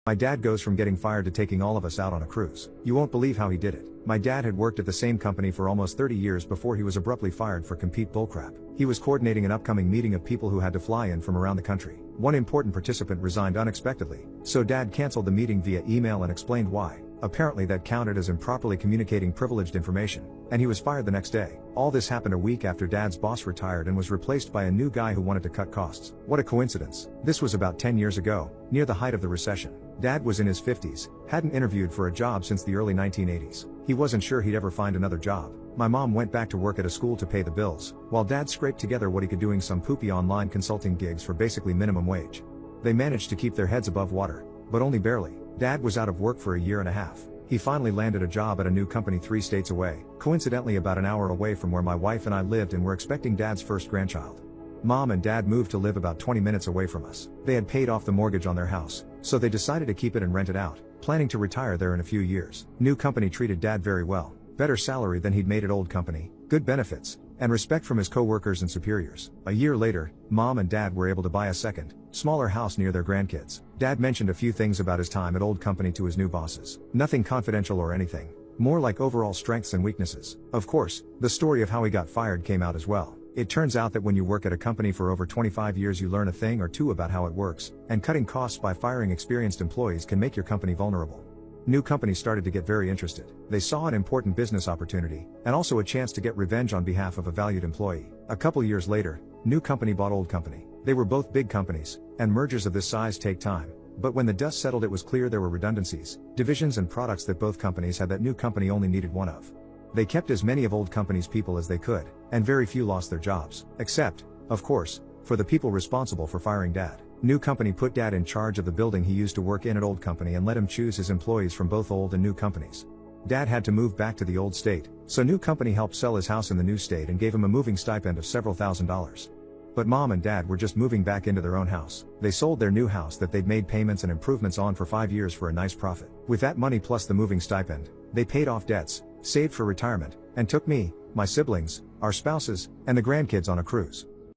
My dad goes from getting fired to taking all of us out on a cruise. You won't believe how he did it. My dad had worked at the same company for almost 30 years before he was abruptly fired for complete bullcrap. He was coordinating an upcoming meeting of people who had to fly in from around the country. One important participant resigned unexpectedly, so dad canceled the meeting via email and explained why. Apparently that counted as improperly communicating privileged information, and he was fired the next day. All this happened a week after dad's boss retired and was replaced by a new guy who wanted to cut costs. What a coincidence. This was about 10 years ago, near the height of the recession. Dad was in his 50s, hadn't interviewed for a job since the early 1980s. He wasn't sure he'd ever find another job. My mom went back to work at a school to pay the bills, while dad scraped together what he could doing some poopy online consulting gigs for basically minimum wage. They managed to keep their heads above water, but only barely. Dad was out of work for a year and a half. He finally landed a job at a new company 3 states away, coincidentally about an hour away from where my wife and I lived, and were expecting dad's first grandchild. Mom and dad moved to live about 20 minutes away from us. They had paid off the mortgage on their house, so they decided to keep it and rent it out, planning to retire there in a few years. New company treated dad very well. Better salary than he'd made at old company, good benefits, and respect from his co-workers and superiors. A year later, mom and dad were able to buy a second, smaller house near their grandkids. Dad mentioned a few things about his time at old company to his new bosses. Nothing confidential or anything. More like overall strengths and weaknesses. Of course, the story of how he got fired came out as well. It turns out that when you work at a company for over 25 years, you learn a thing or two about how it works, and cutting costs by firing experienced employees can make your company vulnerable. New companies started to get very interested. They saw an important business opportunity, and also a chance to get revenge on behalf of a valued employee. A couple years later, new company bought old company. They were both big companies, and mergers of this size take time. But when the dust settled, it was clear there were redundancies, divisions and products that both companies had that new company only needed one of. They kept as many of old company's people as they could, and very few lost their jobs. Except, of course, for the people responsible for firing dad. New company put dad in charge of the building he used to work in at old company and let him choose his employees from both old and new companies. Dad had to move back to the old state, so new company helped sell his house in the new state and gave him a moving stipend of several $1,000s. But mom and dad were just moving back into their own house. They sold their new house that they'd made payments and improvements on for 5 years for a nice profit. With that money plus the moving stipend, they paid off debts, saved for retirement, and took me, my siblings, our spouses, and the grandkids on a cruise.